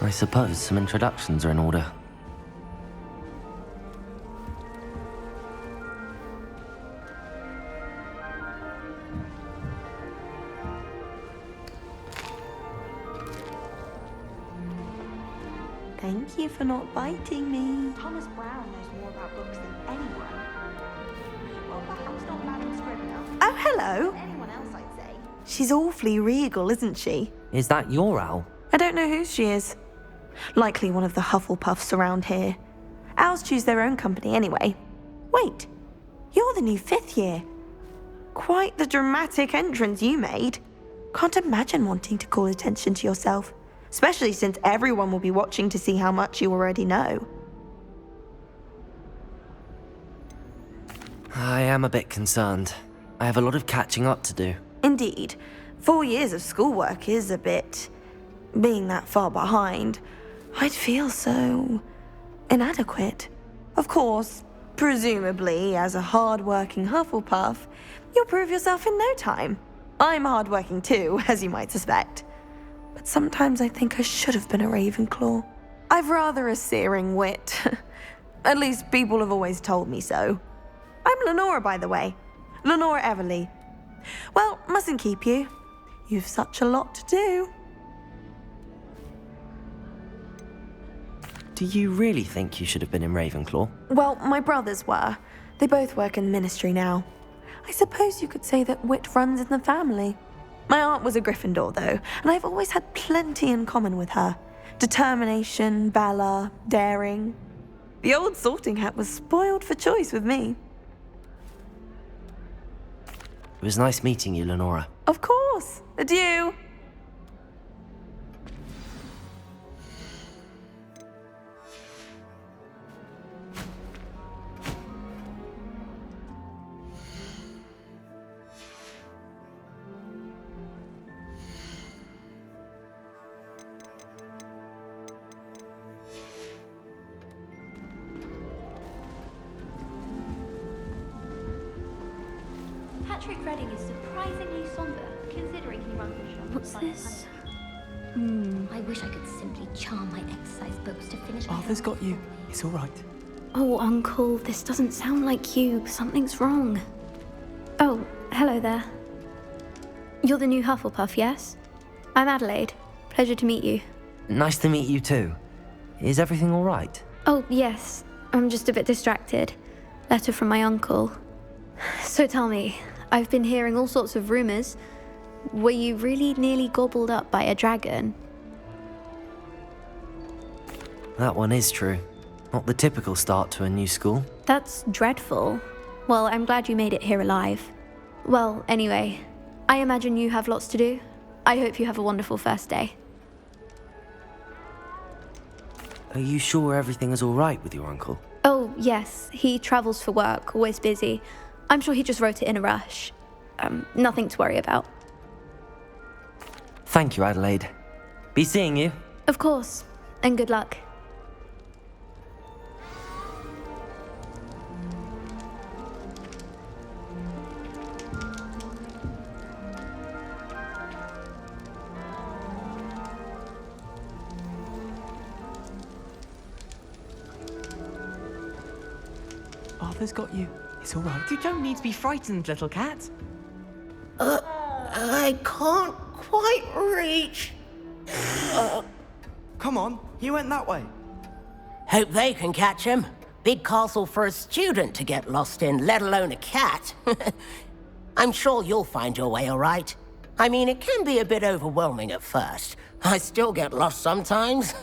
I suppose some introductions are in order. Thank you for not biting me. Thomas Brown knows more about books than anyone. Well, perhaps not Madam Scrivener. Oh, hello. Anyone else, I'd say. She's awfully regal, isn't she? Is that your owl? I don't know who she is. Likely one of the Hufflepuffs around here. Owls choose their own company anyway. Wait, you're the new 5th year. Quite the dramatic entrance you made. Can't imagine wanting to call attention to yourself. Especially since everyone will be watching to see how much you already know. I am a bit concerned. I have a lot of catching up to do. Indeed. 4 years of schoolwork is a bit... Being that far behind, I'd feel so... inadequate. Of course, presumably, as a hard-working Hufflepuff, you'll prove yourself in no time. I'm hard-working too, as you might suspect. But sometimes I think I should have been a Ravenclaw. I've rather a searing wit. At least people have always told me so. I'm Lenora, by the way. Lenora Everly. Well, mustn't keep you. You've such a lot to do. Do you really think you should have been in Ravenclaw? Well, my brothers were. They both work in the ministry now. I suppose you could say that wit runs in the family. My aunt was a Gryffindor, though, and I've always had plenty in common with her. Determination, valor, daring. The old sorting hat was spoiled for choice with me. It was nice meeting you, Lenora. Of course. Adieu. Patrick Redding is surprisingly somber, considering he runs the shop. What's this? I wish I could simply charm my exercise books to finish. Arthur's got you. It's all right. Oh, Uncle, this doesn't sound like you. Something's wrong. Oh, hello there. You're the new Hufflepuff, yes? I'm Adelaide. Pleasure to meet you. Nice to meet you too. Is everything all right? Oh, yes. I'm just a bit distracted. Letter from my uncle. So tell me, I've been hearing all sorts of rumors. Were you really nearly gobbled up by a dragon? That one is true. Not the typical start to a new school. That's dreadful. Well, I'm glad you made it here alive. Well, anyway, I imagine you have lots to do. I hope you have a wonderful first day. Are you sure everything is all right with your uncle? Oh, yes. He travels for work, always busy. I'm sure he just wrote it in a rush. Nothing to worry about. Thank you, Adelaide. Be seeing you. Of course. And good luck. Arthur's got you. It's all right. You don't need to be frightened, little cat. I can't quite reach. Come on, he went that way. Hope they can catch him. Big castle for a student to get lost in, let alone a cat. I'm sure you'll find your way all right. I mean, it can be a bit overwhelming at first. I still get lost sometimes.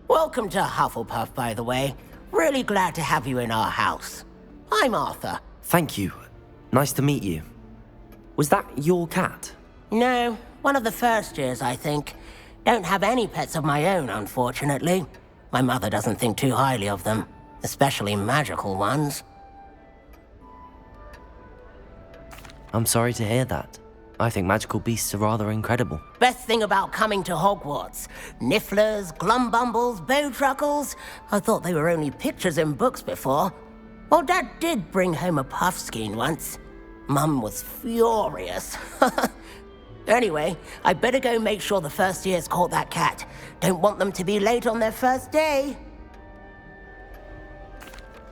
Welcome to Hufflepuff, by the way. Really glad to have you in our house. I'm Arthur. Thank you. Nice to meet you. Was that your cat? No, one of the first years, I think. Don't have any pets of my own, unfortunately. My mother doesn't think too highly of them, especially magical ones. I'm sorry to hear that. I think magical beasts are rather incredible. Best thing about coming to Hogwarts. Nifflers, glumbumbles, bowtruckles. I thought they were only pictures in books before. Well, Dad did bring home a puff skein once. Mum was furious. Anyway, I'd better go make sure the first years caught that cat. Don't want them to be late on their first day.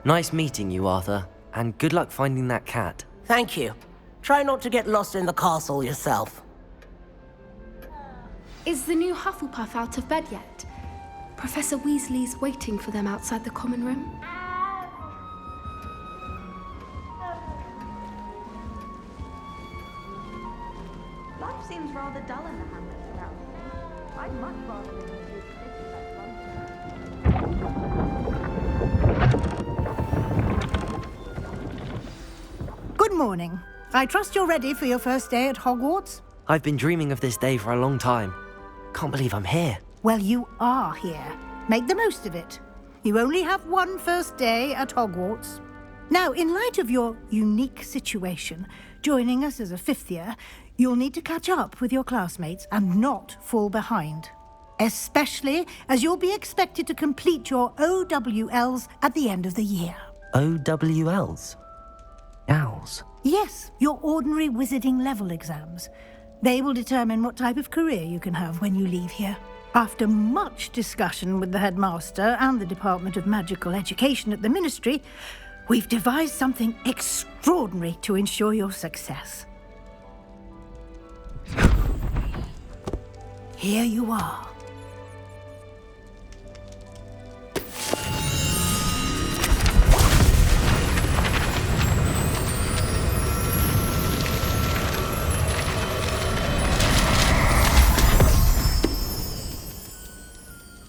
Nice meeting you, Arthur. And good luck finding that cat. Thank you. Try not to get lost in the castle yourself. Is the new Hufflepuff out of bed yet? Professor Weasley's waiting for them outside the common room. Life seems rather dull in the hamlet without me. I'd much rather live in a big city like London. Good morning. I trust you're ready for your first day at Hogwarts? I've been dreaming of this day for a long time. Can't believe I'm here. Well, you are here. Make the most of it. You only have one first day at Hogwarts. Now, in light of your unique situation, joining us as a fifth year, you'll need to catch up with your classmates and not fall behind. Especially as you'll be expected to complete your OWLs at the end of the year. OWLs? Owls? Yes, your ordinary wizarding level exams. They will determine what type of career you can have when you leave here. After much discussion with the headmaster and the Department of Magical Education at the Ministry, we've devised something extraordinary to ensure your success. Here you are.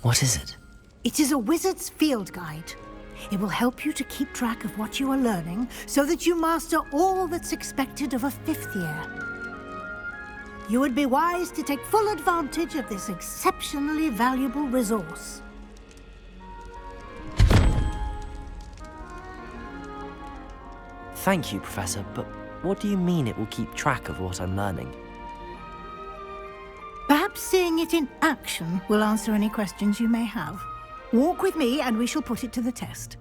What is it? It is a wizard's field guide. It will help you to keep track of what you are learning so that you master all that's expected of a fifth year. You would be wise to take full advantage of this exceptionally valuable resource. Thank you, Professor, but what do you mean it will keep track of what I'm learning? Perhaps seeing it in action will answer any questions you may have. Walk with me and we shall put it to the test.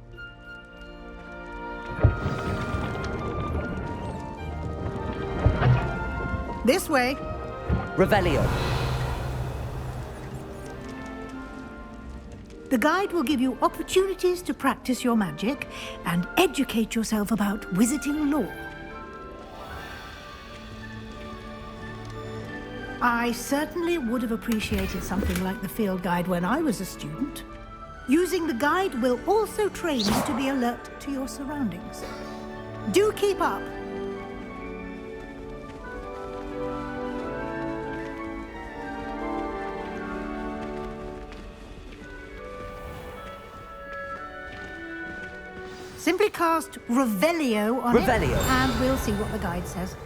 This way. Revelio. The guide will give you opportunities to practice your magic and educate yourself about wizarding lore. I certainly would have appreciated something like the field guide when I was a student. Using the guide will also train you to be alert to your surroundings. Do keep up. Simply cast Revelio on it, and we'll see what the guide says.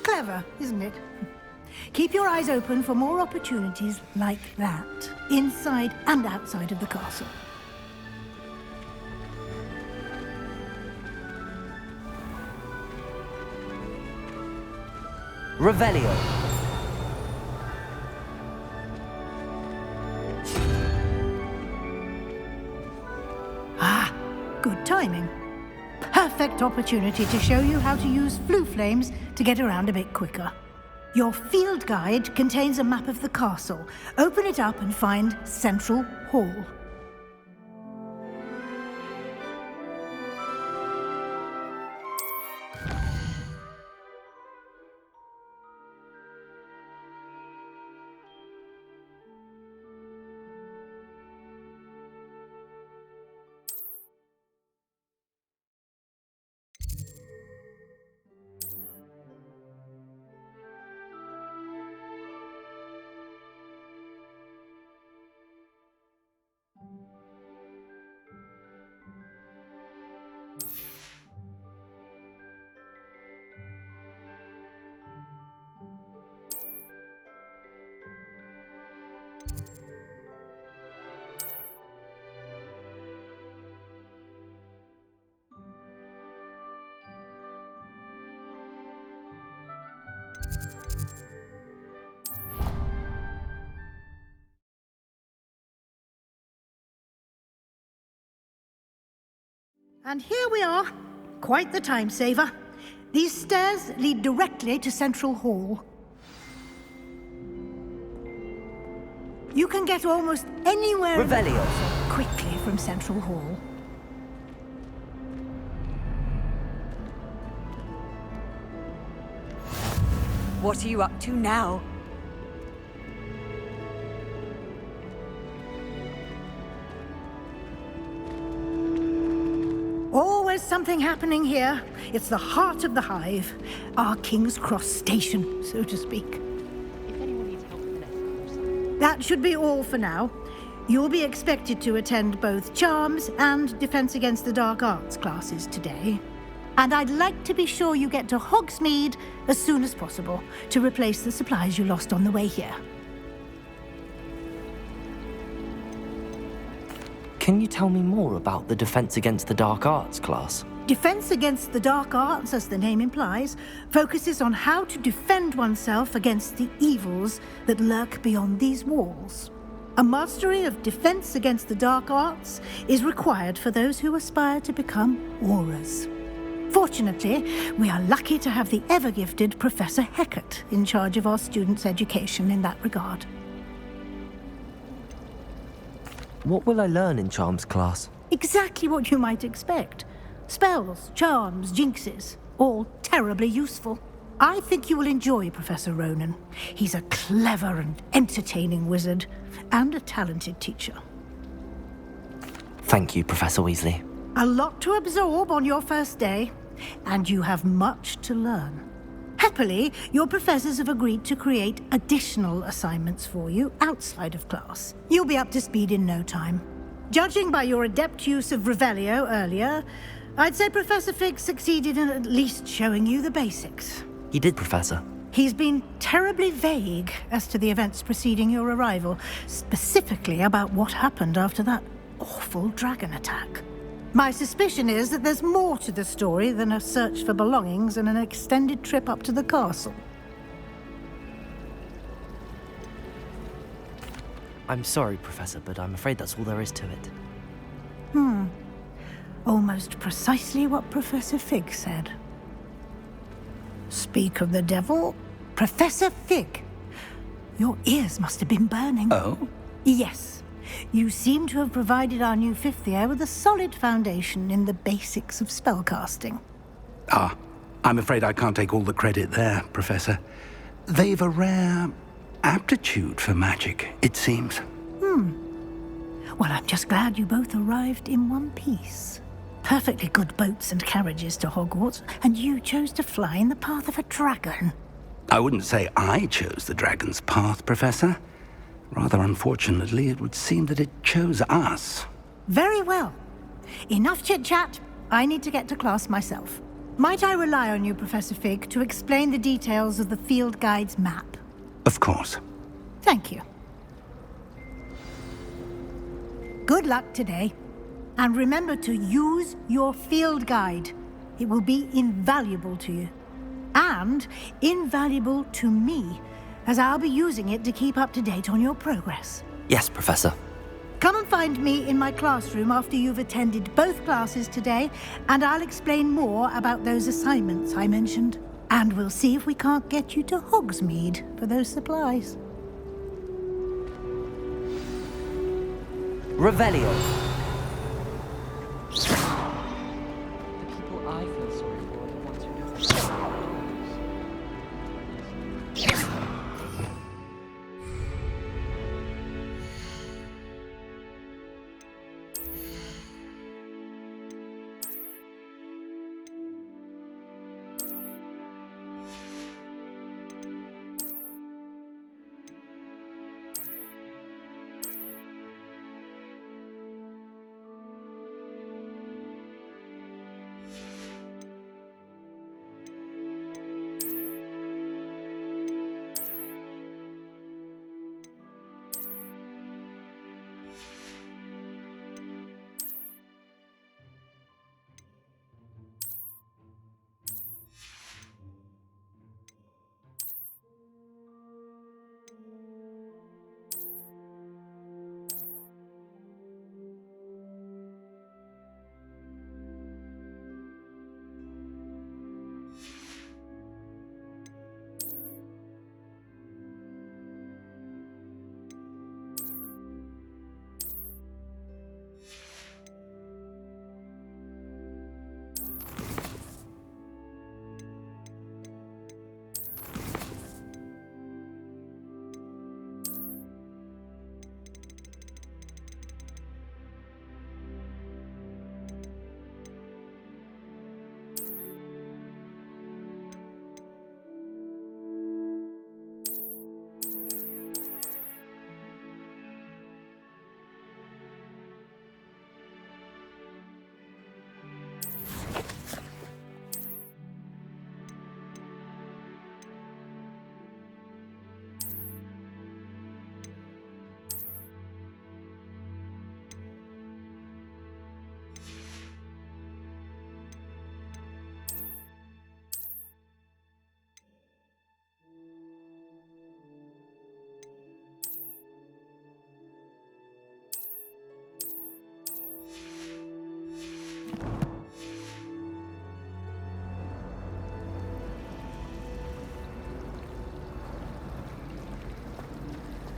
Clever, isn't it? Keep your eyes open for more opportunities like that, inside and outside of the castle. Revelio. Ah, good timing. Perfect opportunity to show you how to use flue flames to get around a bit quicker. Your field guide contains a map of the castle. Open it up and find Central Hall. And here we are. Quite the time saver. These stairs lead directly to Central Hall. You can get almost anywhere Revelio. quickly from Central Hall. What are you up to now? Always something happening here. It's the heart of the hive. Our King's Cross station, so to speak. If anyone needs help with the next That should be all for now. You'll be expected to attend both Charms and Defense Against the Dark Arts classes today. And I'd like to be sure you get to Hogsmeade as soon as possible to replace the supplies you lost on the way here. Can you tell me more about the Defense Against the Dark Arts class? Defense Against the Dark Arts, as the name implies, focuses on how to defend oneself against the evils that lurk beyond these walls. A mastery of Defense Against the Dark Arts is required for those who aspire to become Aurors. Fortunately, we are lucky to have the ever-gifted Professor Hecat in charge of our students' education in that regard. What will I learn in Charms class? Exactly what you might expect. Spells, charms, jinxes, all terribly useful. I think you will enjoy Professor Ronan. He's a clever and entertaining wizard, and a talented teacher. Thank you, Professor Weasley. A lot to absorb on your first day, and you have much to learn. Happily, your professors have agreed to create additional assignments for you outside of class. You'll be up to speed in no time. Judging by your adept use of Revelio earlier, I'd say Professor Fig succeeded in at least showing you the basics. He did, Professor. He's been terribly vague as to the events preceding your arrival, specifically about what happened after that awful dragon attack. My suspicion is that there's more to the story than a search for belongings and an extended trip up to the castle. I'm sorry, Professor, but I'm afraid that's all there is to it. Almost precisely what Professor Fig said. Speak of the devil, Professor Fig. Your ears must have been burning. Oh? Yes. You seem to have provided our new fifth year with a solid foundation in the basics of spellcasting. Ah, I'm afraid I can't take all the credit there, Professor. They've a rare aptitude for magic, it seems. Well, I'm just glad you both arrived in one piece. Perfectly good boats and carriages to Hogwarts, and you chose to fly in the path of a dragon. I wouldn't say I chose the dragon's path, Professor. Rather unfortunately, it would seem that it chose us. Very well. Enough chit-chat. I need to get to class myself. Might I rely on you, Professor Fig, to explain the details of the field guide's map? Of course. Thank you. Good luck today. And remember to use your field guide. It will be invaluable to you. And invaluable to me, as I'll be using it to keep up to date on your progress. Yes, Professor. Come and find me in my classroom after you've attended both classes today, and I'll explain more about those assignments I mentioned. And we'll see if we can't get you to Hogsmeade for those supplies. Revelio. The people I feel sorry for are the ones who don't.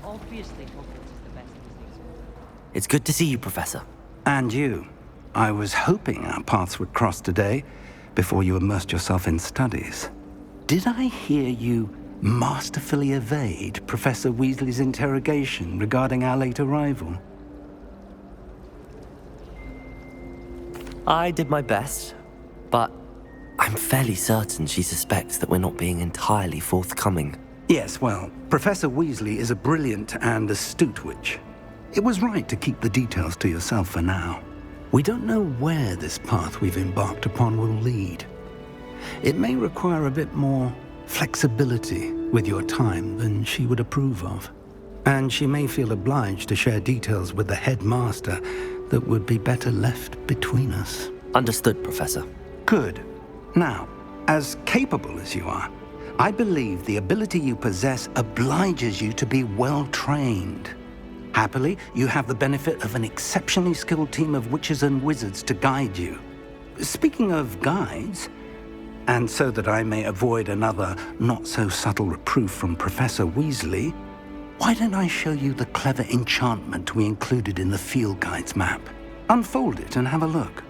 Obviously, Hogwarts is the best Disney school. It's good to see you, Professor. And you. I was hoping our paths would cross today, before you immersed yourself in studies. Did I hear you masterfully evade Professor Weasley's interrogation regarding our late arrival? I did my best, but I'm fairly certain she suspects that we're not being entirely forthcoming. Yes, well, Professor Weasley is a brilliant and astute witch. It was right to keep the details to yourself for now. We don't know where this path we've embarked upon will lead. It may require a bit more flexibility with your time than she would approve of. And she may feel obliged to share details with the headmaster that would be better left between us. Understood, Professor. Good. Now, as capable as you are, I believe the ability you possess obliges you to be well-trained. Happily, you have the benefit of an exceptionally skilled team of witches and wizards to guide you. Speaking of guides, and so that I may avoid another not-so-subtle reproof from Professor Weasley, why don't I show you the clever enchantment we included in the field guide's map? Unfold it and have a look.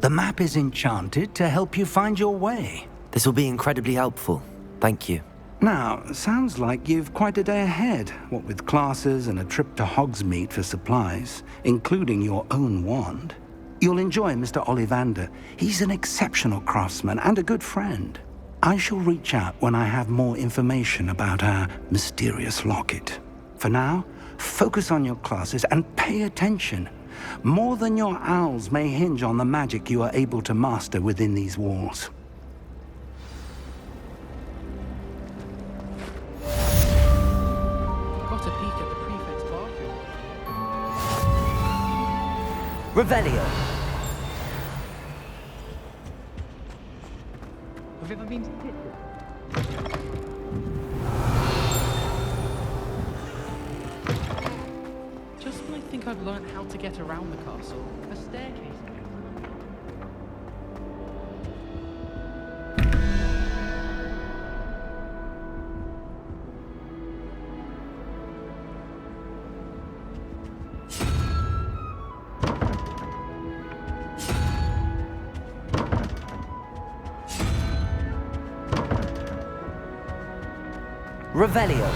The map is enchanted to help you find your way. This will be incredibly helpful. Thank you. Now, sounds like you've quite a day ahead, what with classes and a trip to Hogsmeade for supplies, including your own wand. You'll enjoy Mr. Ollivander. He's an exceptional craftsman and a good friend. I shall reach out when I have more information about our mysterious locket. For now, focus on your classes and pay attention. More than your owls may hinge on the magic you are able to master within these walls. Revelio. Have you ever been to Pittsburgh? Just when I think I've learned how to get around the castle, a staircase appears. Revelio.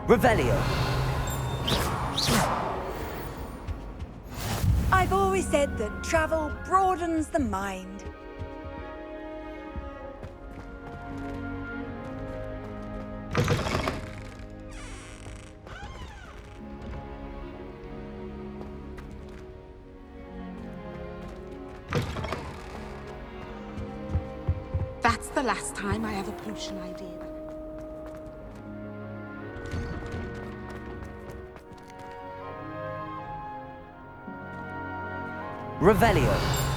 Revelio. I've always said that travel broadens the mind. That's the last time I have a potion idea. Revelio.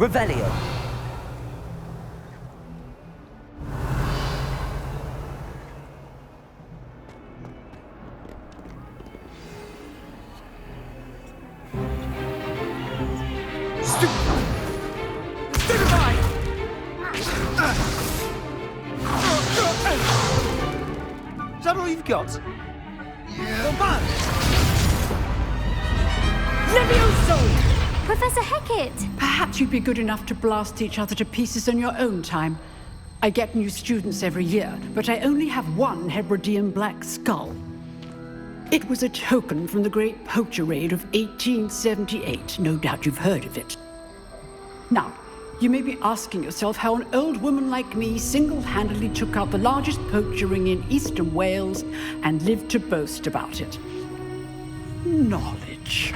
Revelio. Stupefy! Is that all you've got? Come on! Levioso! Professor Hecat! Perhaps you'd be good enough to blast each other to pieces in your own time. I get new students every year, but I only have one Hebridean black skull. It was a token from the Great Poacher Raid of 1878. No doubt you've heard of it. Now, you may be asking yourself how an old woman like me single-handedly took out the largest poacher ring in eastern Wales and lived to boast about it. Knowledge.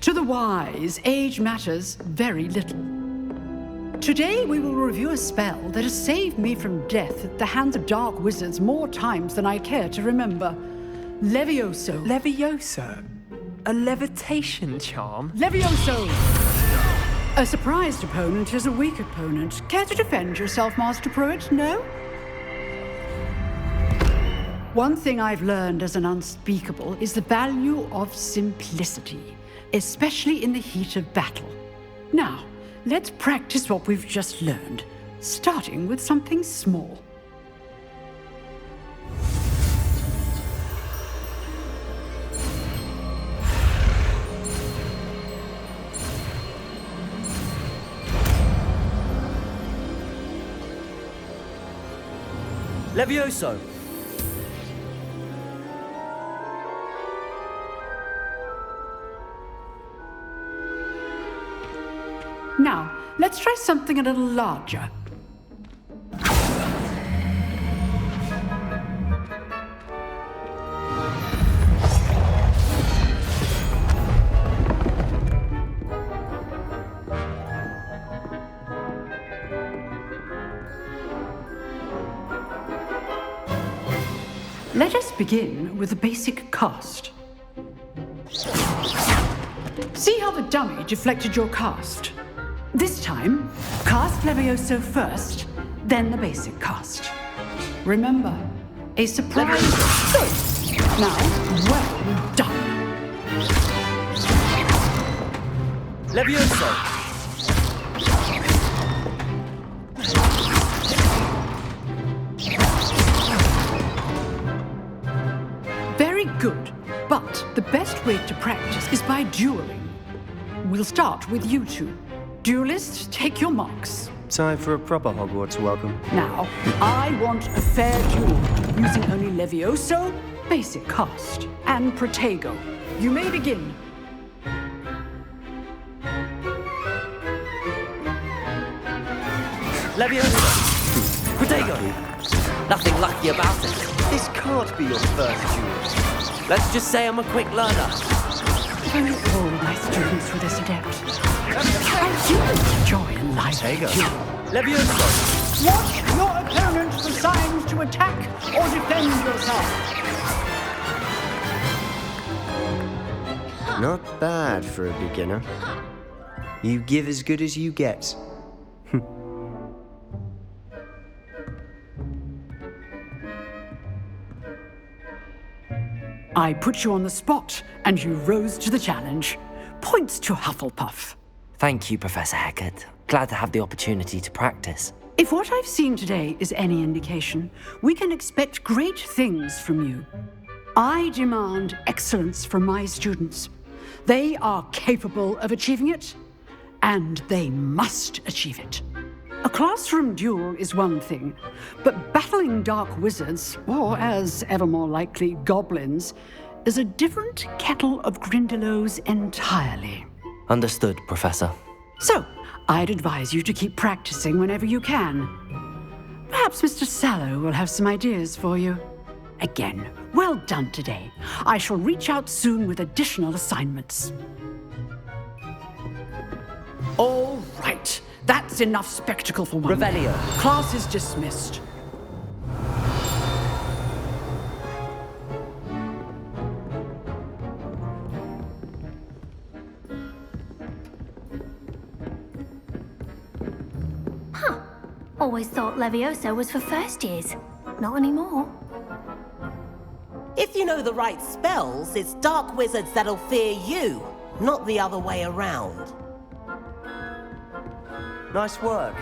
To the wise, age matters very little. Today we will review a spell that has saved me from death at the hands of dark wizards more times than I care to remember. Levioso. Levioso? A levitation charm? Levioso! A surprised opponent is a weak opponent. Care to defend yourself, Master Pruitt? No? One thing I've learned as an unspeakable is the value of simplicity, especially in the heat of battle. Now, let's practice what we've just learned, starting with something small. Levioso. Now, let's try something a little larger. Let us begin with the basic cast. See how the dummy deflected your cast? This time, cast Levioso first, then the basic cast. Remember, a surprise. Good. Now, well done. Levioso! Very good, but the best way to practice is by dueling. We'll start with you two. Duelists, take your marks. Time for a proper Hogwarts welcome. Now, I want a fair duel, using only Levioso, basic cast, and Protego. You may begin. Levioso! Protego! Nothing lucky about it. This can't be your first duel. Let's just say I'm a quick learner. If only all my students were this adept. I do enjoy a life. Levioso! Watch your opponent for signs to attack or defend yourself. Not bad for a beginner. You give as good as you get. I put you on the spot, and you rose to the challenge. Points to Hufflepuff. Thank you, Professor Hecat. Glad to have the opportunity to practice. If what I've seen today is any indication, we can expect great things from you. I demand excellence from my students. They are capable of achieving it, and they must achieve it. A classroom duel is one thing, but battling dark wizards, or as ever more likely, goblins, is a different kettle of Grindylows entirely. Understood, Professor. So, I'd advise you to keep practicing whenever you can. Perhaps Mr. Sallow will have some ideas for you. Again, well done today. I shall reach out soon with additional assignments. All right. That's enough spectacle for one. Revelio. Class is dismissed. Always thought Levioso was for first years. Not anymore. If you know the right spells, it's dark wizards that'll fear you, not the other way around. Nice work.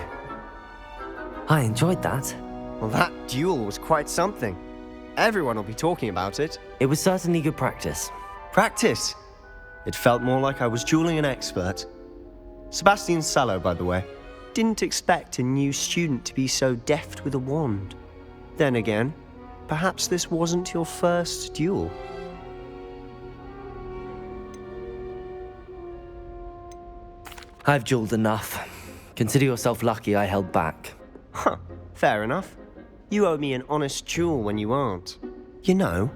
I enjoyed that. Well, that duel was quite something. Everyone will be talking about it. It was certainly good practice. Practice? It felt more like I was dueling an expert. Sebastian Sallow, by the way. Didn't expect a new student to be so deft with a wand. Then again, perhaps this wasn't your first duel. I've dueled enough. Consider yourself lucky I held back. Huh, fair enough. You owe me an honest duel when you aren't. You know,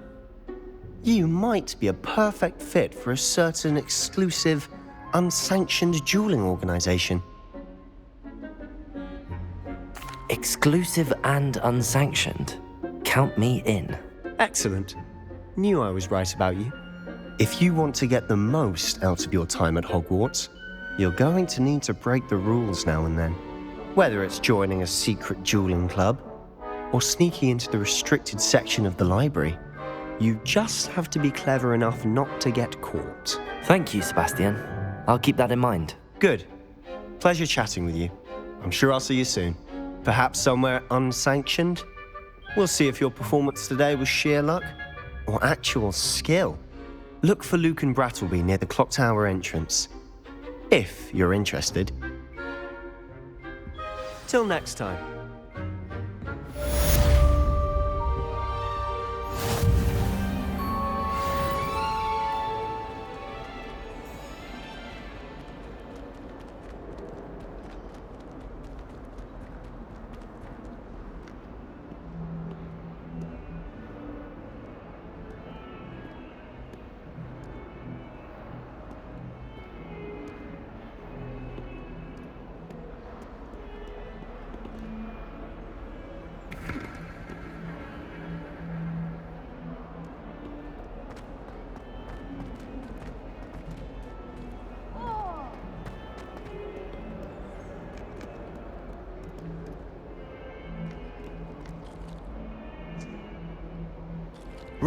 you might be a perfect fit for a certain exclusive, unsanctioned dueling organization. Exclusive and unsanctioned. Count me in. Excellent. Knew I was right about you. If you want to get the most out of your time at Hogwarts, you're going to need to break the rules now and then. Whether it's joining a secret dueling club, or sneaking into the restricted section of the library, you just have to be clever enough not to get caught. Thank you, Sebastian. I'll keep that in mind. Good. Pleasure chatting with you. I'm sure I'll see you soon. Perhaps somewhere unsanctioned? We'll see if your performance today was sheer luck or actual skill. Look for Luke and Brattleby near the clock tower entrance, if you're interested. Till next time.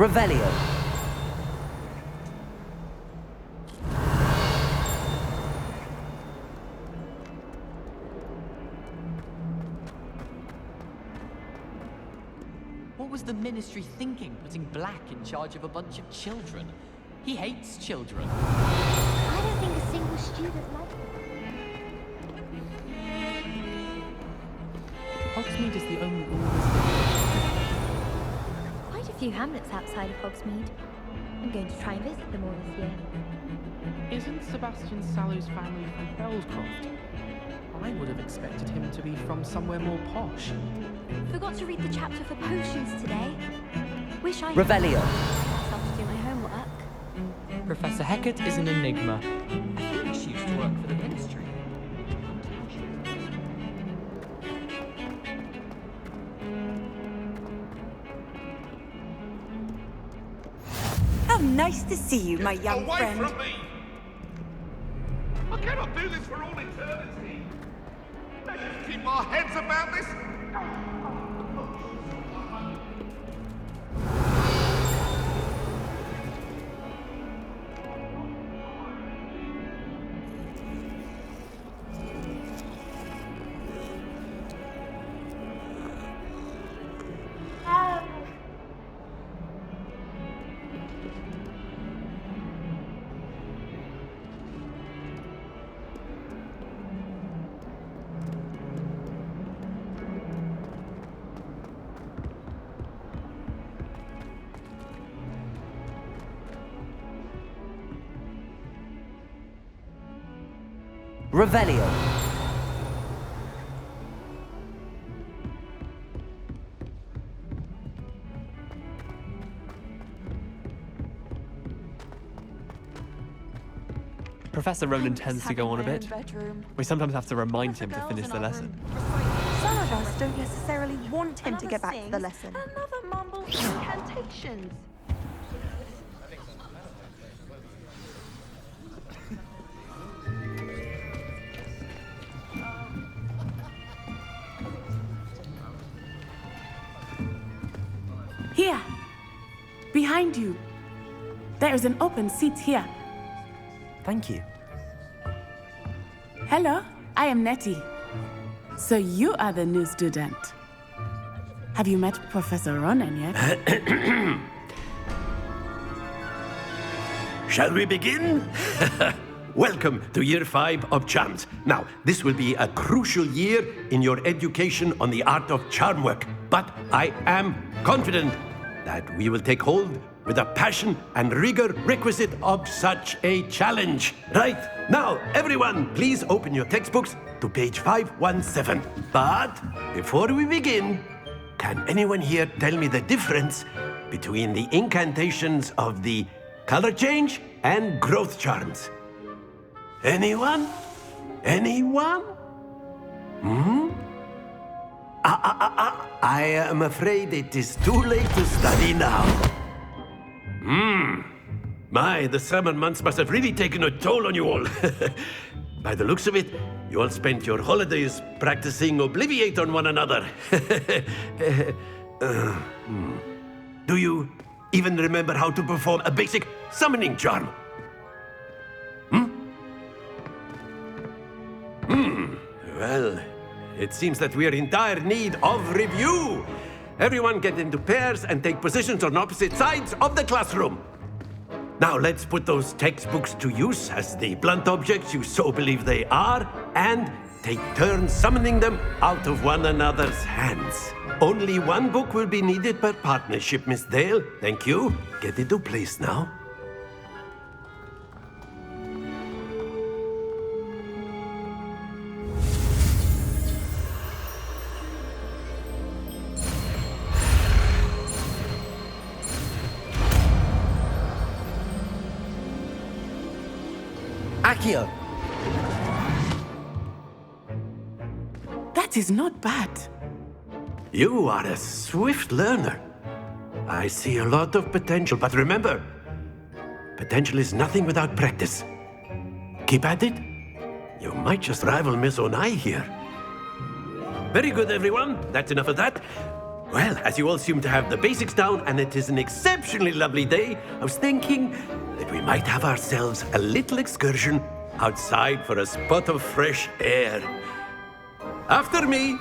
Revelio. What was the Ministry thinking, putting Black in charge of a bunch of children? He hates children. I don't think a single student likes it. Hogsmeade is the only Quite a few hamlets outside of Hogsmeade. I'm going to try and visit them all this year. Isn't Sebastian Sallow's family from Fellscroft? I would have expected him to be from somewhere more posh. Forgot to read the chapter for potions today. Wish I Revelio. myself to do my homework. Professor Hecat is an enigma. I think she used to work for the Ministry. How nice to see you, my young Away friend. from me! I cannot do this for all eternity. Let's just keep our heads about this. Revelio. Professor Ronan tends to go on a bit. We sometimes have to remind him to finish the lesson. Some of us don't necessarily want him to get back to the lesson. Another mumbles incantations. Here, behind you. There is an open seat here. Thank you. Hello, I am Nettie. So you are the new student. Have you met Professor Ronan yet? Shall we begin? Welcome to Year 5 of Charms. Now, this will be a crucial year in your education on the art of charm work, but I am confident that we will take hold with the passion and rigor requisite of such a challenge. Right, now, everyone, please open your textbooks to page 517. But before we begin, can anyone here tell me the difference between the incantations of the color change and growth charms? Anyone? Anyone? I am afraid it is too late to study now. My, the summer months must have really taken a toll on you all. By the looks of it, you all spent your holidays practicing Obliviate on one another. Do you even remember how to perform a basic summoning charm? Well, it seems that we are in dire need of review. Everyone get into pairs and take positions on opposite sides of the classroom. Now let's put those textbooks to use as the blunt objects you so believe they are, and take turns summoning them out of one another's hands. Only one book will be needed per partnership, Miss Dale. Thank you. Get into place now. Accio. That is not bad. You are a swift learner. I see a lot of potential, but remember, potential is nothing without practice. Keep at it. You might just rival Miss Onai here. Very good, everyone. That's enough of that. Well, as you all seem to have the basics down and it is an exceptionally lovely day, I was thinking that we might have ourselves a little excursion outside for a spot of fresh air. After me!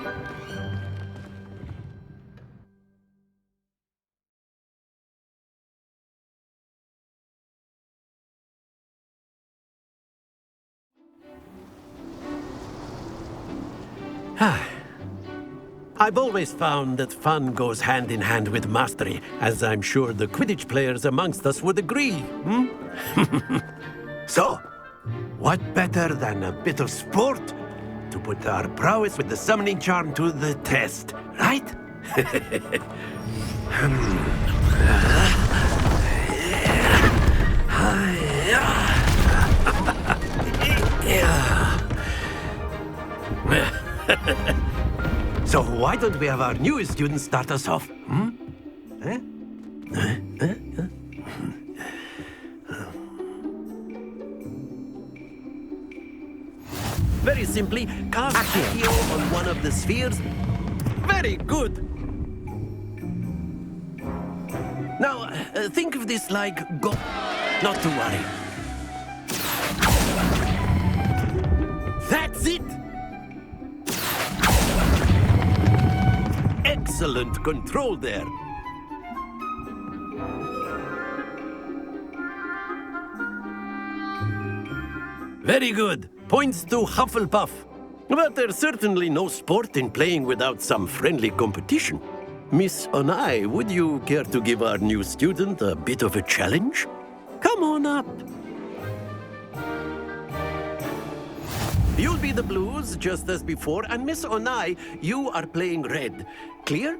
I've always found that fun goes hand in hand with mastery, as I'm sure the Quidditch players amongst us would agree. So, what better than a bit of sport to put our prowess with the summoning charm to the test, right? So why don't we have our newest student start us off? Very simply, cast Accio on one of the spheres. Very good. Now, think of this like go. Not to worry. That's it. Excellent control there. Very good. Points to Hufflepuff. But there's certainly no sport in playing without some friendly competition. Miss Onai, would you care to give our new student a bit of a challenge? Come on up. You'll be the blues, just as before, and Miss Onai, you are playing red. Clear?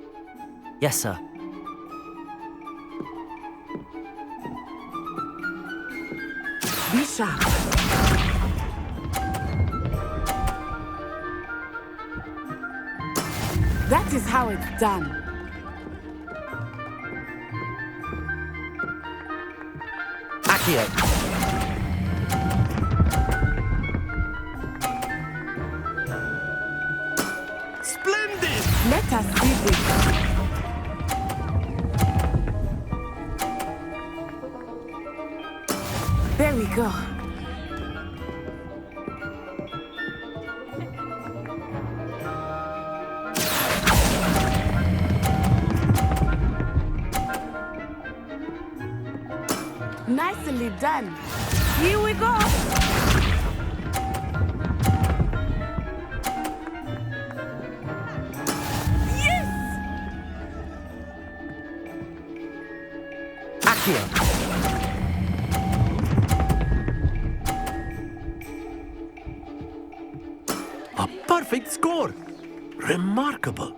Yes, sir. Be sharp. That is how it's done. Accio. Splendid! Let us see this. There we go. Nicely done. Here we go. Yes! Accio. A perfect score. Remarkable.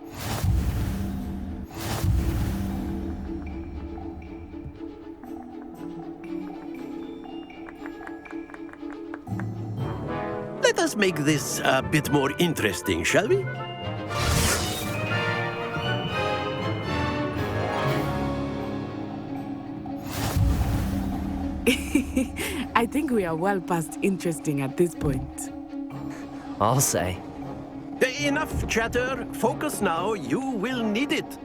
Let us make this a bit more interesting, shall we? I think we are well past interesting at this point. I'll say. Enough chatter. Focus now. You will need it.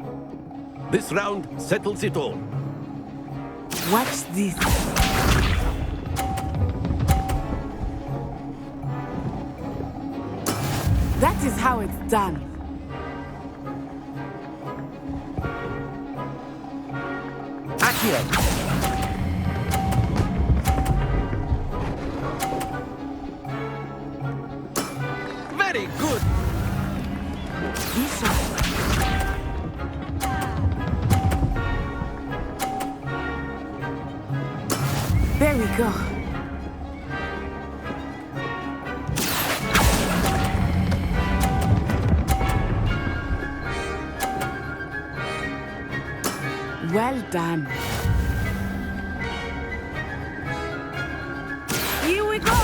This round settles it all. Watch this. That is how it's done. Accio. Very good. Be sharp. There we go. Well done. Here we go.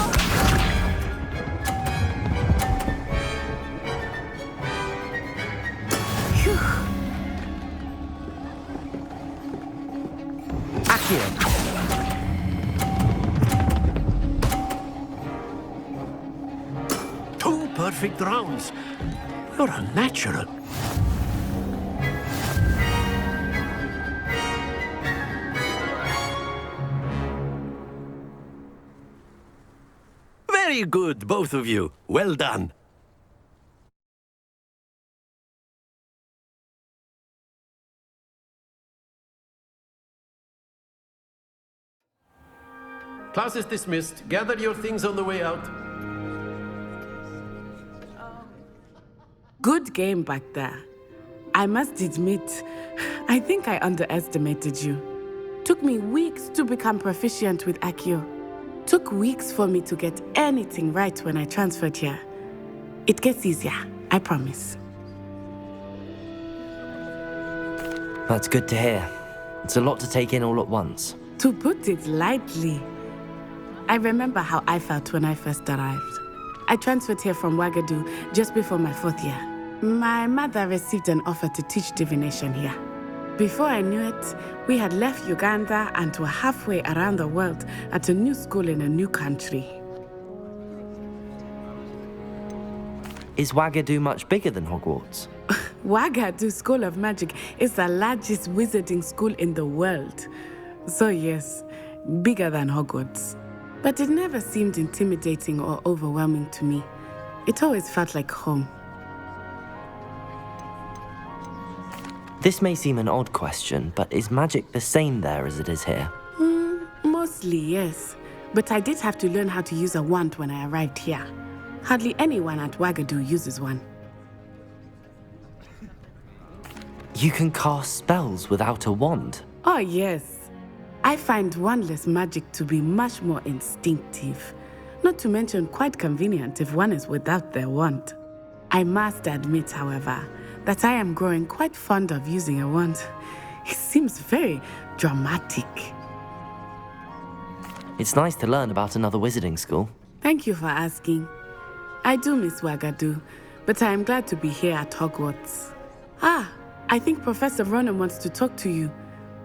Phew. Accio. Two perfect rounds. You're a natural. Very good, both of you. Well done. Class is dismissed. Gather your things on the way out. Good game back there. I must admit, I think I underestimated you. Took me weeks to become proficient with Accio. Took weeks for me to get anything right when I transferred here. It gets easier, I promise. That's good to hear. It's a lot to take in all at once. To put it lightly, I remember how I felt when I first arrived. I transferred here from Wagadu just before my 4th year. My mother received an offer to teach divination here. Before I knew it, we had left Uganda and were halfway around the world at a new school in a new country. Is Wagadu much bigger than Hogwarts? Wagadu School of Magic is the largest wizarding school in the world. So yes, bigger than Hogwarts. But it never seemed intimidating or overwhelming to me. It always felt like home. This may seem an odd question, but is magic the same there as it is here? Mostly, yes. But I did have to learn how to use a wand when I arrived here. Hardly anyone at Wagadu uses one. You can cast spells without a wand? Oh, yes. I find wandless magic to be much more instinctive. Not to mention quite convenient if one is without their wand. I must admit, however, that I am growing quite fond of using a wand. It seems very dramatic. It's nice to learn about another wizarding school. Thank you for asking. I do miss Wagadu, but I am glad to be here at Hogwarts. Ah, I think Professor Ronan wants to talk to you.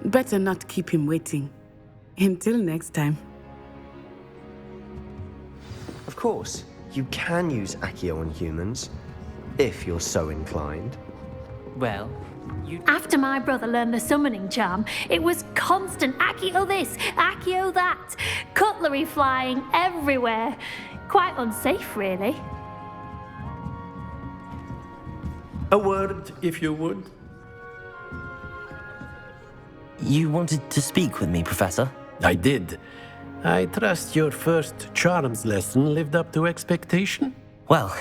Better not keep him waiting. Until next time. Of course, you can use Accio on humans, if you're so inclined. Well, you... After my brother learned the summoning charm, it was constant Accio this, Accio that. Cutlery flying everywhere. Quite unsafe, really. A word, if you would. You wanted to speak with me, Professor? I did. I trust your first charms lesson lived up to expectation? Well,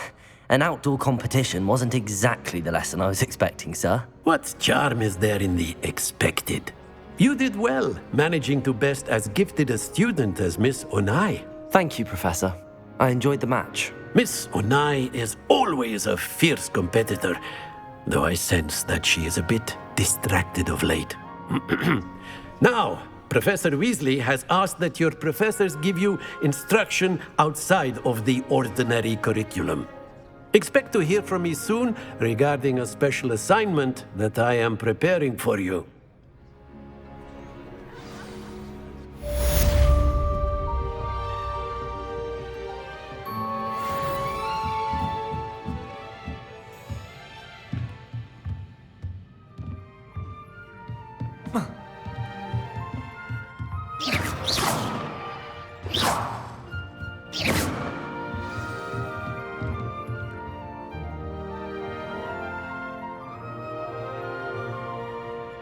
an outdoor competition wasn't exactly the lesson I was expecting, sir. What charm is there in the expected? You did well, managing to best as gifted a student as Miss Onai. Thank you, Professor. I enjoyed the match. Miss Onai is always a fierce competitor, though I sense that she is a bit distracted of late. Now, Professor Weasley has asked that your professors give you instruction outside of the ordinary curriculum. Expect to hear from me soon regarding a special assignment that I am preparing for you.